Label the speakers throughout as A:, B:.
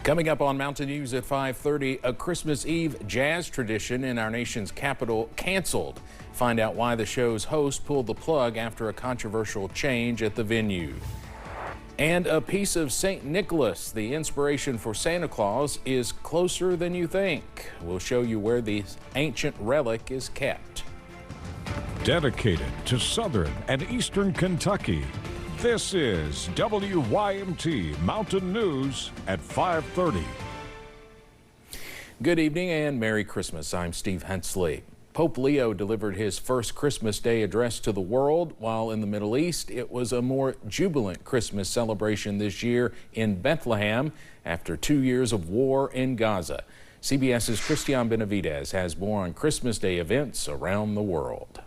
A: Coming up on Mountain News at 5:30, a Christmas Eve jazz tradition in our nation's capital canceled. Find out why the show's host pulled the plug after a controversial change at the venue. And a piece of St. Nicholas, the inspiration for Santa Claus, is closer than you think. We'll show you where the ancient relic is kept.
B: Dedicated to southern and eastern Kentucky, this is WYMT Mountain News at 5:30.
A: Good evening and Merry Christmas. I'm Steve Hensley. Pope Leo delivered his first Christmas Day address to the world, while in the Middle East it was a more jubilant Christmas celebration this year in Bethlehem after 2 years of war in Gaza. CBS's Christian Benavidez has more on Christmas Day events around the world.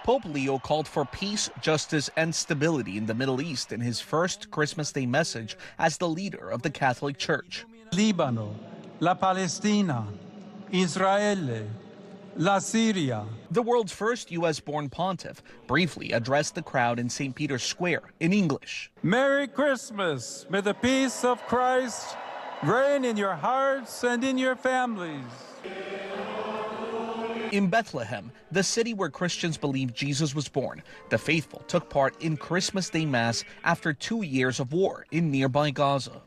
C: Pope Leo called for peace, justice, and stability in the Middle East in his first Christmas Day message as the leader of the Catholic Church.
D: Líbano, la Palestina, Israele, la Syria.
C: The world's first U.S.-born pontiff briefly addressed the crowd in St. Peter's Square in English.
D: Merry Christmas. May the peace of Christ reign in your hearts and in your families.
C: In Bethlehem, the city where Christians believe Jesus was born, the faithful took part in Christmas Day Mass after 2 years of war in nearby Gaza.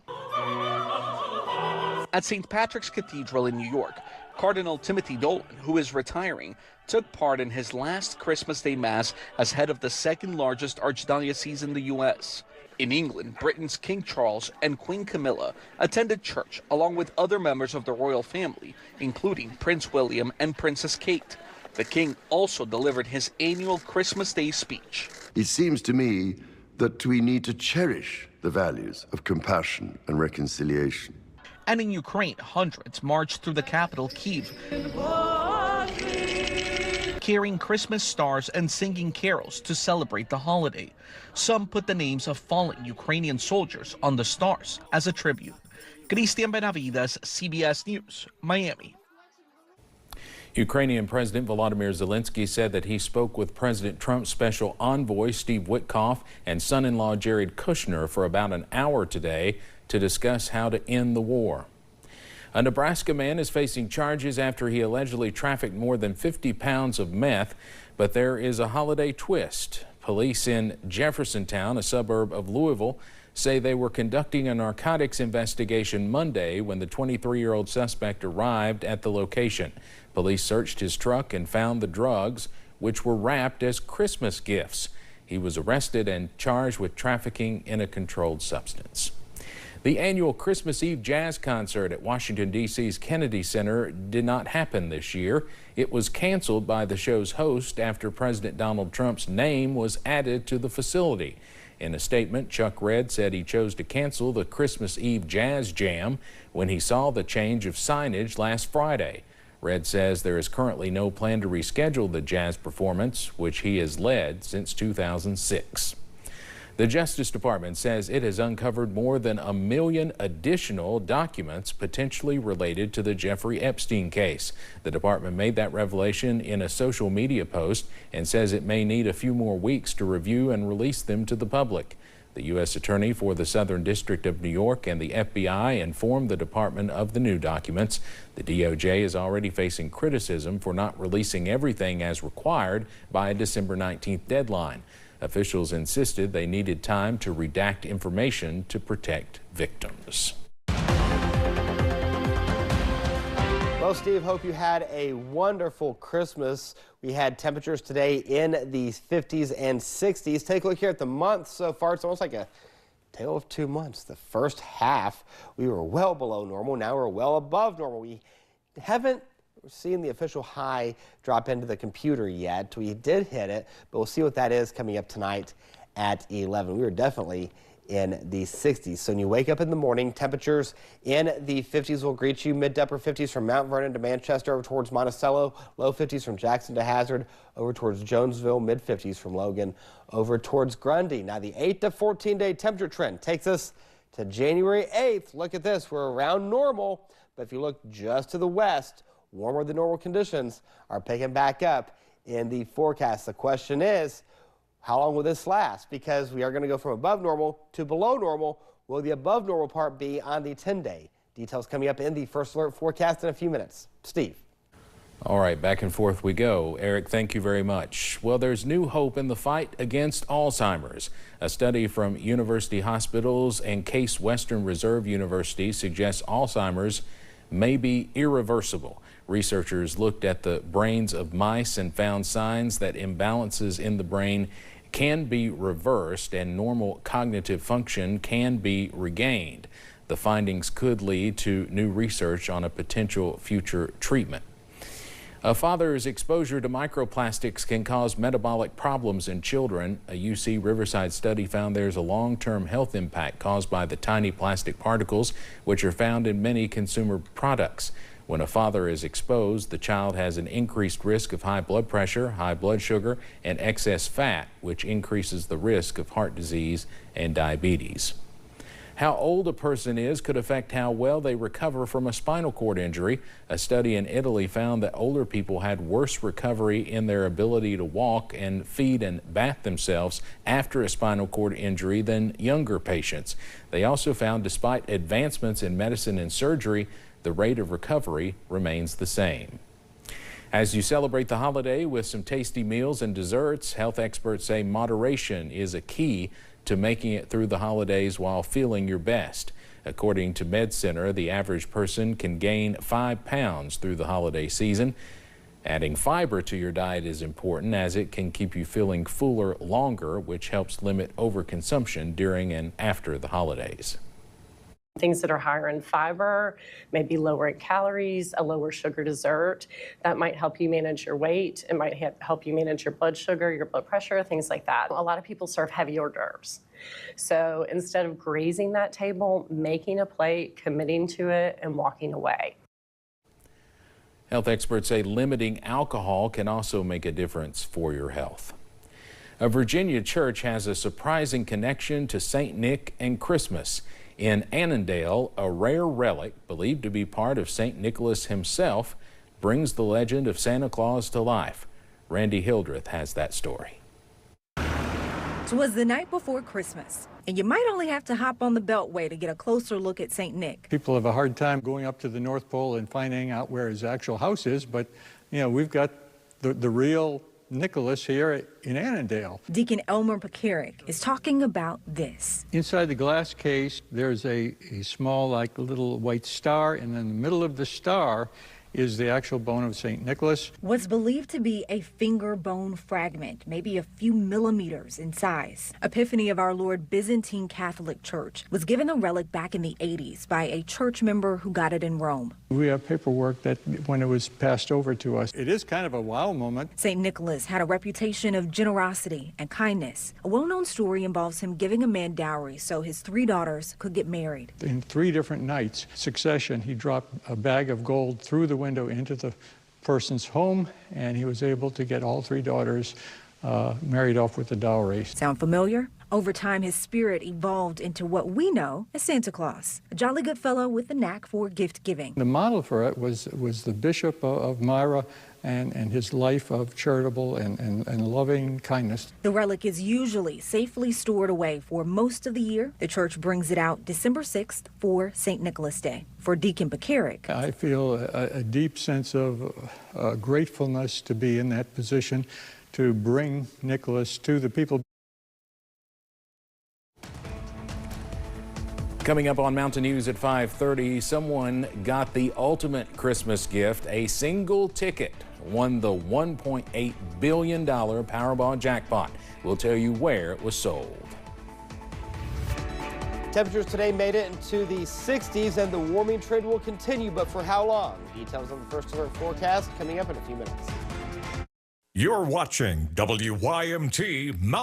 C: At St. Patrick's Cathedral in New York, Cardinal Timothy Dolan, who is retiring, took part in his last Christmas Day Mass as head of the second largest archdiocese in the U.S. In England, Britain's King Charles and Queen Camilla attended church along with other members of the royal family, including Prince William and Princess Kate. The king also delivered his annual Christmas Day speech.
E: It seems to me that we need to cherish the values of compassion and reconciliation.
C: And in Ukraine, hundreds marched through the capital, Kyiv, carrying Christmas stars and singing carols to celebrate the holiday. Some put the names of fallen Ukrainian soldiers on the stars as a tribute. Christian Benavides, CBS News, Miami.
A: Ukrainian President Volodymyr Zelensky said that he spoke with President Trump's special envoy Steve Witkoff and son-in-law Jared Kushner for about an hour today to discuss how to end the war. A Nebraska man is facing charges after he allegedly trafficked more than 50 pounds of meth, but there is a holiday twist. Police in Jeffersontown, a suburb of Louisville, say they were conducting a narcotics investigation Monday when the 23-year-old suspect arrived at the location. Police searched his truck and found the drugs, which were wrapped as Christmas gifts. He was arrested and charged with trafficking in a controlled substance. The annual Christmas Eve jazz concert at Washington, D.C.'s Kennedy Center did not happen this year. It was canceled by the show's host after President Donald Trump's name was added to the facility. In a statement, Chuck Redd said he chose to cancel the Christmas Eve Jazz Jam when he saw the change of signage last Friday. Redd says there is currently no plan to reschedule the jazz performance, which he has led since 2006. The Justice Department says it has uncovered more than 1 million additional documents potentially related to the Jeffrey Epstein case. The department made that revelation in a social media post and says it may need a few more weeks to review and release them to the public. The U.S. Attorney for the Southern District of New York and the FBI informed the department of the new documents. The DOJ is already facing criticism for not releasing everything as required by a December 19th deadline. Officials insisted they needed time to redact information to protect victims.
F: Well, Steve, hope you had a wonderful Christmas. We had temperatures today in the 50s and 60s. Take a look here at the month so far. It's almost like a tale of 2 months. The first half, we were well below normal. Now we're well above normal. We haven't seen the official high drop into the computer yet. We did hit it, but we'll see what that is coming up tonight at 11. We were definitely in the 60s. So when you wake up in the morning, temperatures in the 50s will greet you. Mid to upper 50s from Mount Vernon to Manchester over towards Monticello. Low 50s from Jackson to Hazard over towards Jonesville. Mid 50s from Logan over towards Grundy. Now the 8 to 14 day temperature trend takes us to January 8th. Look at this. We're around normal, but if you look just to the west, warmer than normal conditions are picking back up in the forecast. The question is, how long will this last? Because we are going to go from above normal to below normal will the above normal part be on the 10-day? Details coming up in the First Alert forecast in a few minutes. Steve.
A: All right, back and forth we go. Eric, thank you very much. Well, there's new hope in the fight against Alzheimer's. A study from University Hospitals and Case Western Reserve University suggests Alzheimer's may be irreversible. Researchers looked at the brains of mice and found signs that imbalances in the brain can be reversed and normal cognitive function can be regained. The findings could lead to new research on a potential future treatment. A father's exposure to microplastics can cause metabolic problems in children. A UC Riverside study found there's a long-term health impact caused by the tiny plastic particles, which are found in many consumer products. When a father is exposed, the child has an increased risk of high blood pressure, high blood sugar, and excess fat, which increases the risk of heart disease and diabetes. How old a person is could affect how well they recover from a spinal cord injury. A study in Italy found that older people had worse recovery in their ability to walk and feed and bath themselves after a spinal cord injury than younger patients. They also found despite advancements in medicine and surgery, the rate of recovery remains the same. As you celebrate the holiday with some tasty meals and desserts, health experts say moderation is a key to making it through the holidays while feeling your best. According to MedCenter, the average person can gain 5 pounds through the holiday season. Adding fiber to your diet is important as it can keep you feeling fuller longer, which helps limit overconsumption during and after the holidays.
G: Things that are higher in fiber, maybe lower in calories, a lower sugar dessert, that might help you manage your weight. It might help you manage your blood sugar, your blood pressure, things like that. A lot of people serve heavy hors d'oeuvres. So instead of grazing that table, making a plate, committing to it, and walking away.
A: Health experts say limiting alcohol can also make a difference for your health. A Virginia church has a surprising connection to St. Nick and Christmas. In Annandale, a rare relic believed to be part of St. Nicholas himself brings the legend of Santa Claus to life. Randy Hildreth has that story.
H: It was the night before Christmas, and you might only have to hop on the Beltway to get a closer look at St. Nick.
I: People have a hard time going up to the North Pole and finding out where his actual house is, but you know, we've got the real Nicholas here in Annandale.
H: Deacon Elmer Pekaric is talking about this.
I: Inside the glass case, there's a small, like, little white star, and in the middle of the star is the actual bone of St. Nicholas.
H: What's believed to be a finger bone fragment, maybe a few millimeters in size. Epiphany of Our Lord Byzantine Catholic Church was given the relic back in the 80s by a church member who got it in Rome.
I: We have paperwork that when it was passed over to us, it is kind of a wow moment.
H: St. Nicholas had a reputation of generosity and kindness. A well-known story involves him giving a man dowry so his 3 daughters could get married.
I: In 3 different nights, succession, he dropped a bag of gold through the window into the person's home, and he was able to get all 3 daughters married off with the dowry.
H: Sound familiar? Over time, his spirit evolved into what we know as Santa Claus, a jolly good fellow with a knack for gift giving.
I: The model for it was the Bishop of Myra and his life of charitable and loving kindness.
H: The relic is usually safely stored away for most of the year. The church brings it out December 6th for St. Nicholas Day. For Deacon Pekaric,
I: I feel a deep sense of gratefulness to be in that position to bring Nicholas to the people.
A: Coming up on Mountain News at 5:30, someone got the ultimate Christmas gift, a single ticket, won the $1.8 billion Powerball jackpot. We'll tell you where it was sold.
F: Temperatures today made it into the 60s and the warming trend will continue, but for how long? Details on the First Alert forecast coming up in a few minutes.
B: You're watching WYMT Mountain.